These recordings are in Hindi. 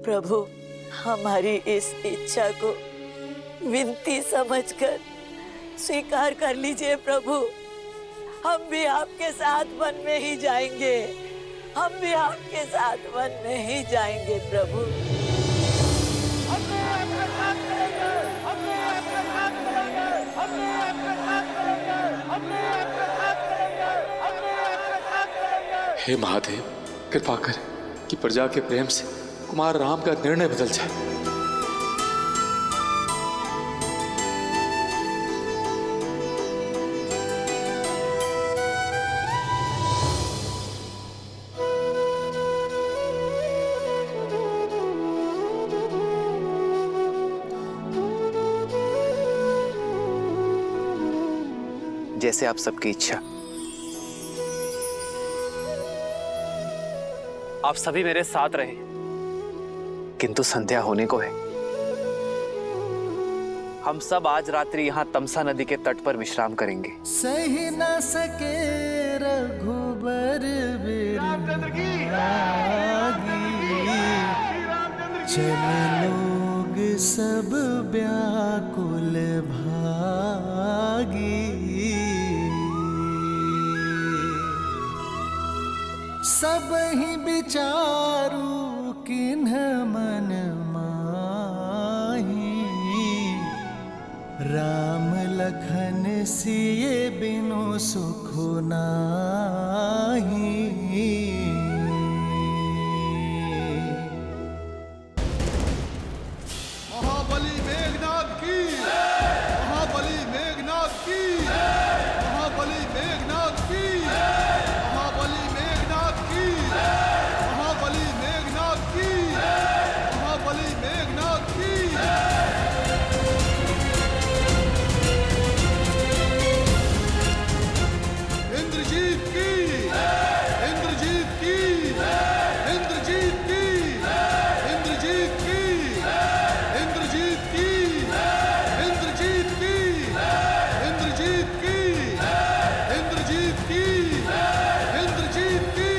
प्रभु, हमारी इस इच्छा को विनती समझकर स्वीकार कर लीजिए प्रभु। हम भी आपके साथ वन में ही जाएंगे, हम भी आपके साथ वन में ही जाएंगे प्रभु। हे महादेव, कृपा करें कि प्रजा के प्रेम से कुमार राम का निर्णय बदल जाए। जैसे आप सबकी इच्छा। आप सभी मेरे साथ रहे, किंतु संध्या होने को है। हम सब आज रात्रि यहाँ तमसा नदी के तट पर विश्राम करेंगे। सही न सके रघुबर चल लोग सब व्याकुल भागी। सब ही विचारू किन्ह मन माही। राम लखन सिए बिनु सुख नाही। महाबली मेघनाथ की, महाबली मेघनाथ की, महाबली मेघनाथ की, महाबली मेघनाथ की, महाबली मेघनाथ की, महाबली मेघनाथ की। इंद्रजीत की, इंद्रजीत की, इंद्रजीत की, इंद्रजीत की, इंद्रजीत की, इंद्रजीत की, इंद्रजीत की, इंद्रजीत की, इंद्रजीत की।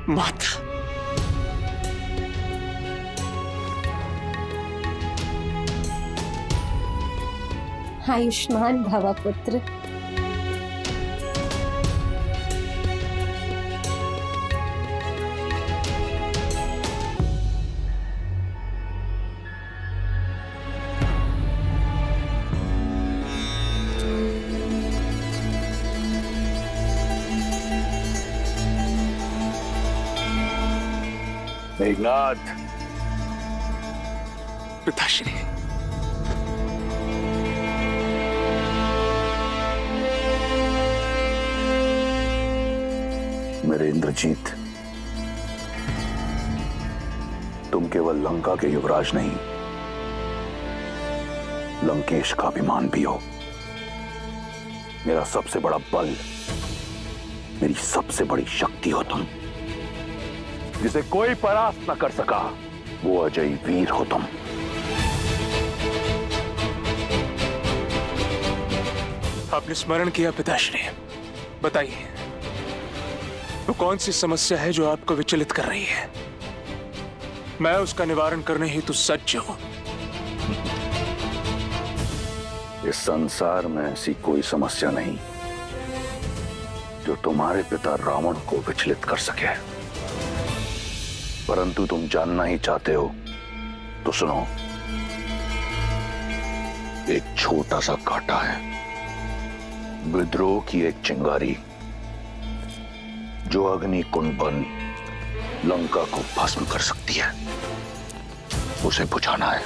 माता, आयुष्मान भव पुत्र। मेघनाथ, पिताश्री। मेरे इंद्रजीत, तुम केवल लंका के युवराज नहीं, लंकेश का अभिमान भी हो। मेरा सबसे बड़ा बल, मेरी सबसे बड़ी शक्ति हो तुम। जिसे कोई परास्त न कर सका, वो अजय वीर हो तुम। आपने स्मरण किया पिताश्री, बताइए वो कौन सी समस्या है जो आपको विचलित कर रही है? मैं उसका निवारण करने हेतु सज्ज हूं। इस संसार में ऐसी कोई समस्या नहीं जो तुम्हारे पिता रावण को विचलित कर सके। परंतु तुम जानना ही चाहते हो तो सुनो, एक छोटा सा कांटा है, विद्रोह की एक चिंगारी जो अग्नि कुंड बन लंका को भस्म कर सकती है, उसे बुझाना है।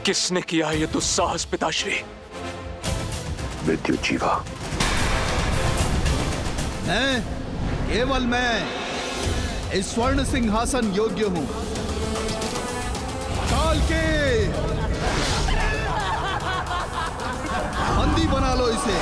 किसने किया ये दुस्साहस पिताश्री? विद्युत जीवा। मैं, केवल मैं इस स्वर्ण सिंहासन योग्य हूं। काल के बंदी बना लो इसे।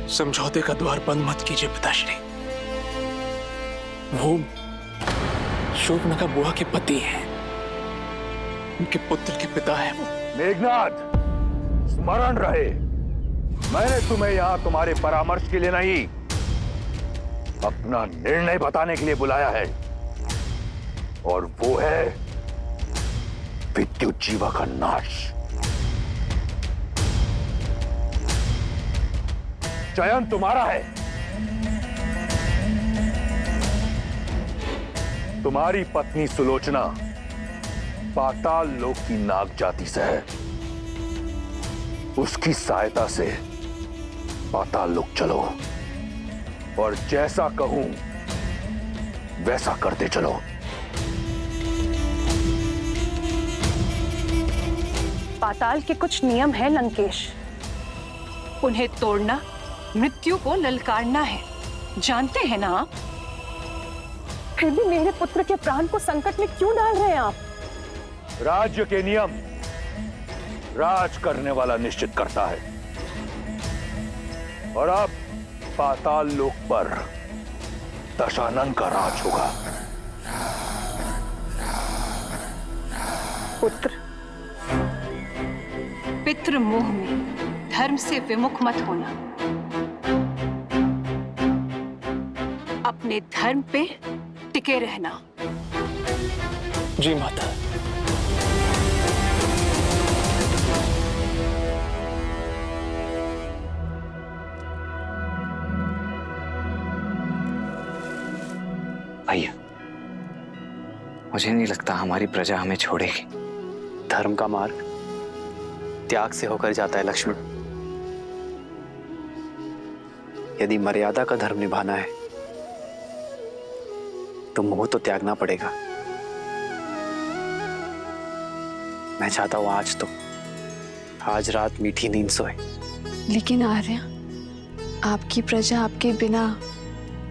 समझौते का द्वार बंद मत कीजिए पिताश्री। वो शूर्पणखा बुआ के पति हैं, उनके पुत्र के पिता हैं वो। मेघनाद, स्मरण रहे, मैंने तुम्हें यहां तुम्हारे परामर्श के लिए नहीं, अपना निर्णय बताने के लिए बुलाया है, और वो है विद्युत जीवा का नाश। चयन तुम्हारा है। तुम्हारी पत्नी सुलोचना पाताल लोक की नाग जाति से है, उसकी सहायता से पाताल लोक चलो और जैसा कहूं वैसा करते चलो। पाताल के कुछ नियम हैं लंकेश, उन्हें तोड़ना मृत्यु को ललकारना है, जानते हैं ना आप? फिर भी मेरे पुत्र के प्राण को संकट में क्यों डाल रहे हैं आप? राज्य के नियम राज करने वाला निश्चित करता है, और अब पाताल लोक पर दशानन का राज होगा। पुत्र, पितृ मोह में धर्म से विमुख मत होना, अपने धर्म पे टिके रहना। जी माता। भैया, मुझे नहीं लगता हमारी प्रजा हमें छोड़ेगी। धर्म का मार्ग त्याग से होकर जाता है लक्ष्मण। यदि मर्यादा का धर्म निभाना है तो मोह तो त्यागना पड़ेगा। मैं चाहता हूं आज रात मीठी नींद सोए। लेकिन आर्या, आपकी प्रजा आपके बिना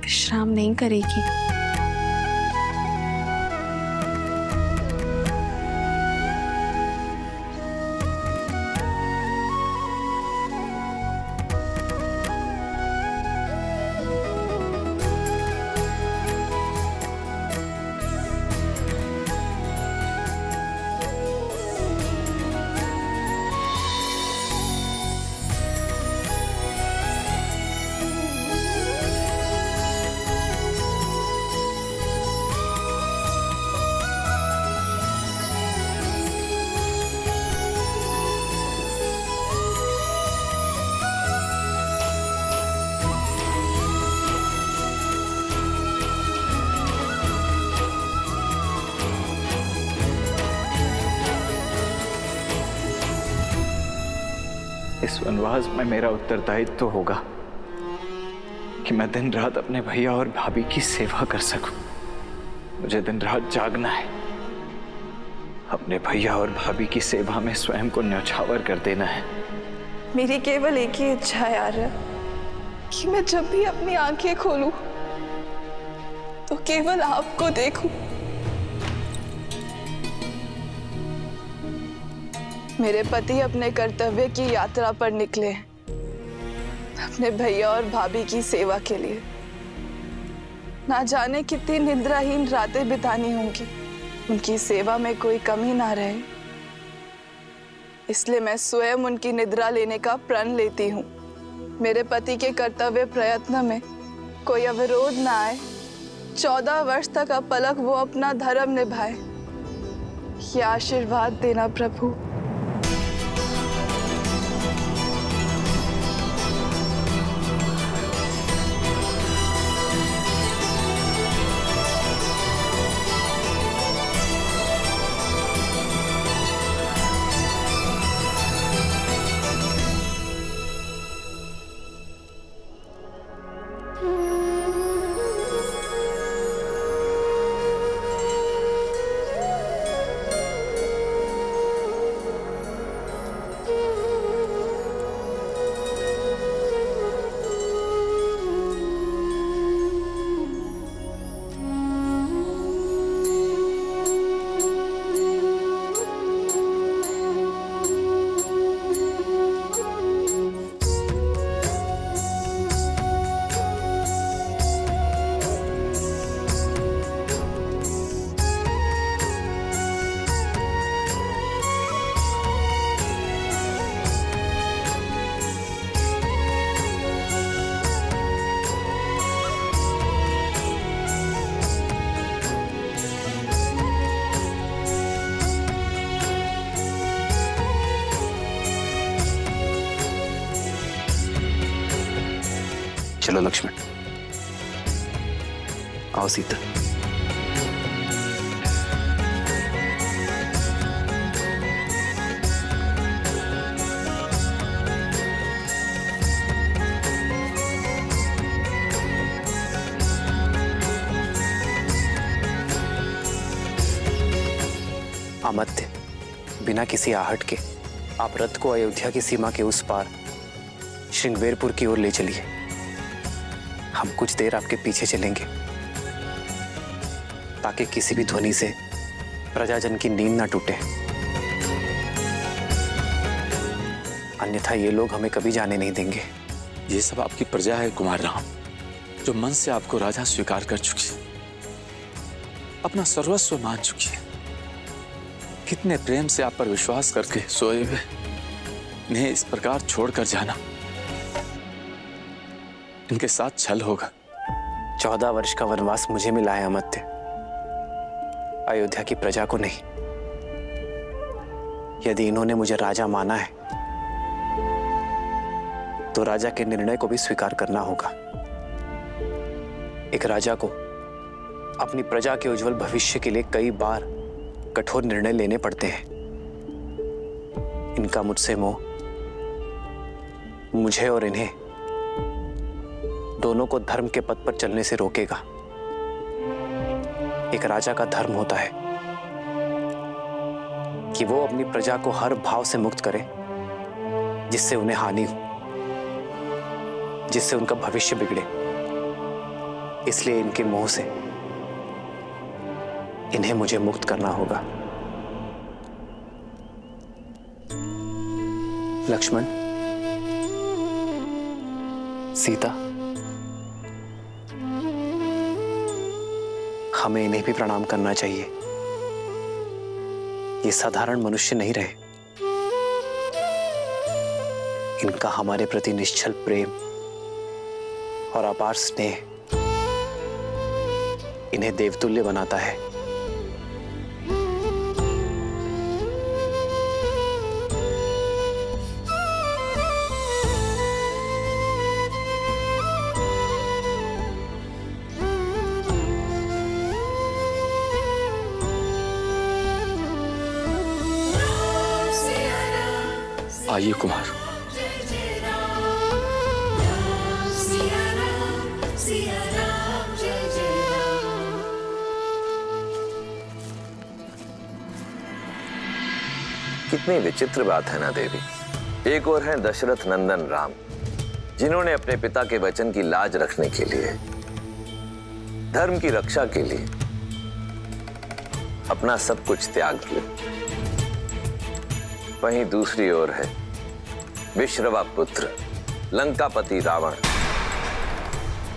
विश्राम नहीं करेगी। इस वनवास में मेरा उत्तरदायित्व तो होगा कि मैं दिन रात अपने भैया और भाभी की सेवा कर सकूं। मुझे दिन रात जागना है, अपने भैया और भाभी की सेवा में स्वयं को न्यौछावर कर देना है। मेरी केवल एक ही इच्छा है आर्या, कि मैं जब भी अपनी आंखें खोलूं तो केवल आपको देखूं। मेरे पति अपने कर्तव्य की यात्रा पर निकले, अपने भैया और भाभी की सेवा के लिए। ना जाने कितनी निद्राहीन रातें बितानी होंगी, उनकी सेवा में कोई कमी ना रहे, इसलिए मैं स्वयं उनकी निद्रा लेने का प्रण लेती हूँ। मेरे पति के कर्तव्य प्रयत्न में कोई अवरोध ना आए, 14 वर्ष तक अपलक वो अपना धर्म निभाए। ये आशीर्वाद देना प्रभु। चलो लक्ष्मण, आओ सीता। अमत्य, बिना किसी आहट के आप रथ को अयोध्या की सीमा के उस पार श्रृंगवेरपुर की ओर ले चलिए। हम कुछ देर आपके पीछे चलेंगे ताकि किसी भी ध्वनि से प्रजाजन की नींद ना टूटे, अन्यथा ये लोग हमें कभी जाने नहीं देंगे। ये सब आपकी प्रजा है कुमार राम, जो मन से आपको राजा स्वीकार कर चुकी है, अपना सर्वस्व मान चुकी है। कितने प्रेम से आप पर विश्वास करके सोए हुए इन्हें इस प्रकार छोड़कर जाना, इनके साथ छल होगा। 14 वर्ष का वनवास मुझे मिला है अमत्य, अयोध्या की प्रजा को नहीं। यदि इन्होंने मुझे राजा माना है तो राजा के निर्णय को भी स्वीकार करना होगा। एक राजा को अपनी प्रजा के उज्जवल भविष्य के लिए कई बार कठोर निर्णय लेने पड़ते हैं। इनका मुझसे मोह मुझे और इन्हें दोनों को धर्म के पथ पर चलने से रोकेगा। एक राजा का धर्म होता है कि वो अपनी प्रजा को हर भाव से मुक्त करे जिससे उन्हें हानि हो, जिससे उनका भविष्य बिगड़े। इसलिए इनके मोह से इन्हें मुझे मुक्त करना होगा। लक्ष्मण, सीता, हमें इन्हें भी प्रणाम करना चाहिए। ये साधारण मनुष्य नहीं रहे। इनका हमारे प्रति निश्चल प्रेम और अपार स्नेह इन्हें देवतुल्य बनाता है। आइए कुमार। कितनी विचित्र बात है ना देवी। एक और हैं दशरथ नंदन राम, जिन्होंने अपने पिता के वचन की लाज रखने के लिए, धर्म की रक्षा के लिए अपना सब कुछ त्याग दिया। वहीं दूसरी ओर है विश्रवा पुत्र लंकापति रावण,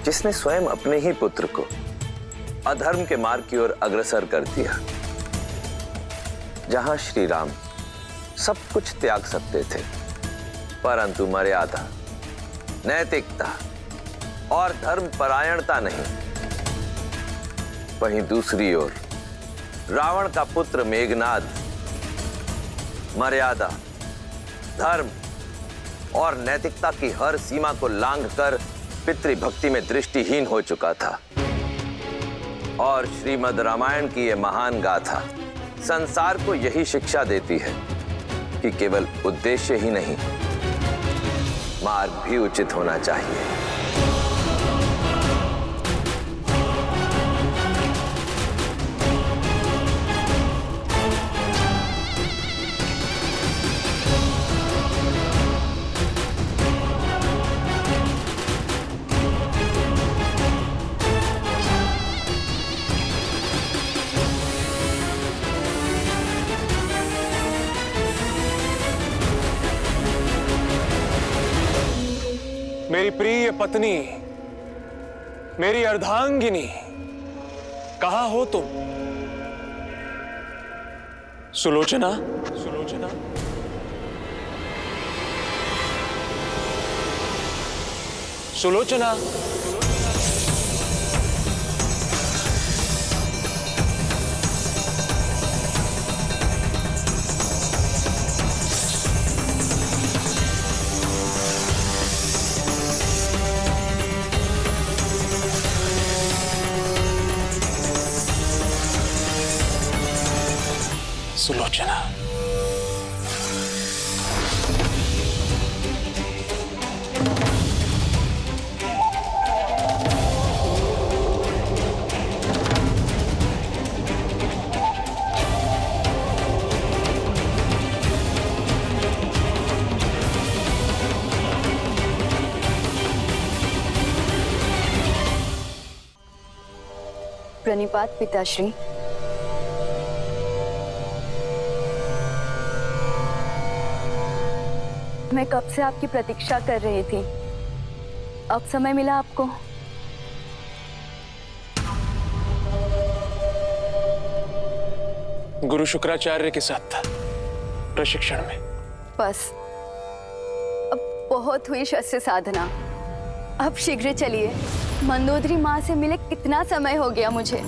जिसने स्वयं अपने ही पुत्र को अधर्म के मार्ग की ओर अग्रसर कर दिया। जहां श्री राम सब कुछ त्याग सकते थे, परंतु मर्यादा, नैतिकता और धर्म परायणता नहीं, वहीं दूसरी ओर रावण का पुत्र मेघनाद मर्यादा, धर्म और नैतिकता की हर सीमा को लांघकर पितृभक्ति में दृष्टिहीन हो चुका था। और श्रीमद् रामायण की यह महान गाथा संसार को यही शिक्षा देती है कि केवल उद्देश्य ही नहीं, मार्ग भी उचित होना चाहिए। मेरी प्रिय पत्नी, मेरी अर्धांगिनी, कहां हो तुम? सुलोचना, सुलोचना, सुलोचना। सुलोचना, प्रणिपात पिताश्री। मैं कब से आपकी प्रतीक्षा कर रही थी, अब समय मिला आपको। गुरु शुक्राचार्य के साथ था प्रशिक्षण में। बस अब बहुत हुई शस्त्र साधना, अब शीघ्र चलिए। मंदोदरी माँ से मिले कितना समय हो गया मुझे।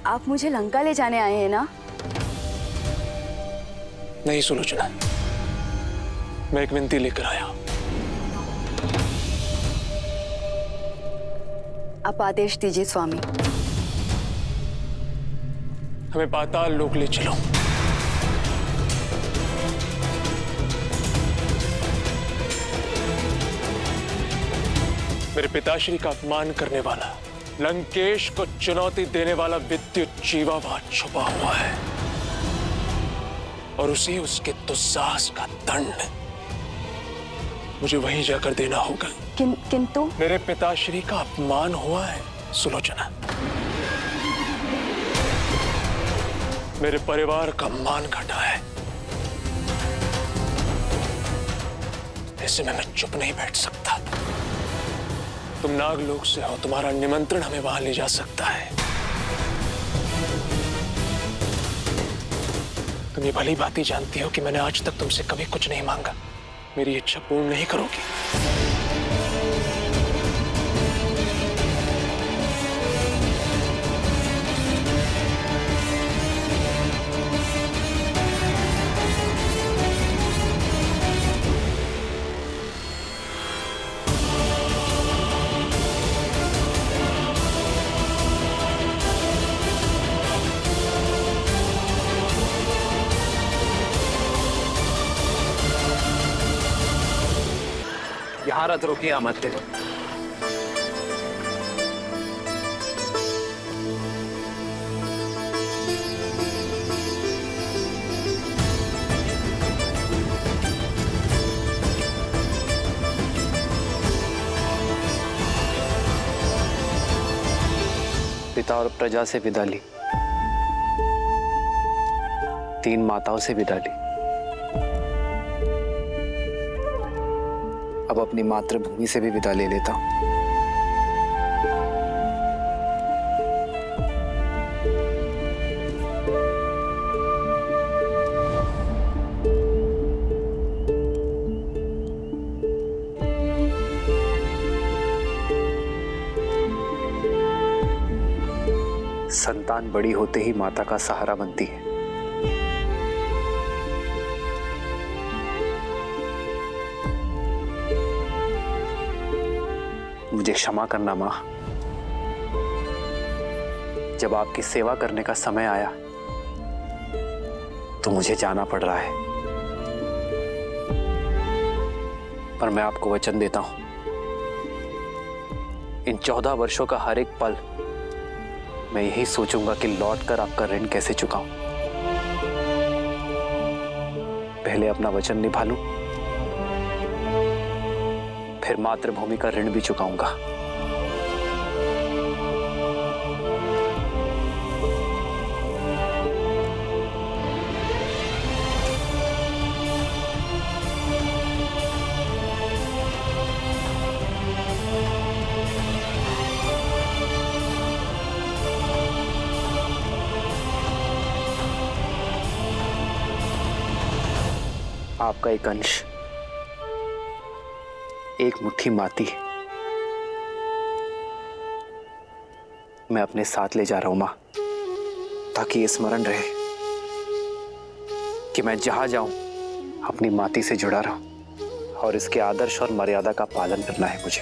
आप मुझे लंका ले जाने आए हैं ना? नहीं सुलोचना, मैं एक विनती लेकर आया। आप आदेश दीजिए स्वामी। हमें पाताल लोक ले चलो। मेरे पिताश्री का अपमान करने वाला, लंकेश को चुनौती देने वाला विद्युत जीवा वहां छुपा हुआ है और उसे उसके दुस्साहस का दंड मुझे वहीं जाकर देना होगा। किंतु मेरे पिताश्री का अपमान हुआ है सुलोचना, मेरे परिवार का मान घटा है। ऐसे में मैं चुप नहीं बैठ सकता। तुम नागलोक से हो, तुम्हारा निमंत्रण हमें वहां ले जा सकता है। तुम ये भली भांति जानती हो कि मैंने आज तक तुमसे कभी कुछ नहीं मांगा। मेरी इच्छा पूर्ण नहीं करोगी? यहाँ रथ रोकिए अमात्य। पिता और प्रजा से विदा ली, 3 माताओं से विदा ली, अब अपनी मातृभूमि से भी विदा ले लेता हूं। संतान बड़ी होते ही माता का सहारा बनती है। मुझे क्षमा करना मां, जब आपकी सेवा करने का समय आया तो मुझे जाना पड़ रहा है, पर मैं आपको वचन देता हूं, इन 14 वर्षों का हर एक पल मैं यही सोचूंगा कि लौटकर आपका ऋण कैसे चुकाऊं। पहले अपना वचन निभा लूं, फिर मातृभूमि का ऋण भी चुकाऊंगा। आपका एक अंश, एक मुट्ठी माटी मैं अपने साथ ले जा रहा हूं मां, ताकि ये स्मरण रहे कि मैं जहां जाऊं अपनी माटी से जुड़ा रहूं और इसके आदर्श और मर्यादा का पालन करना है मुझे।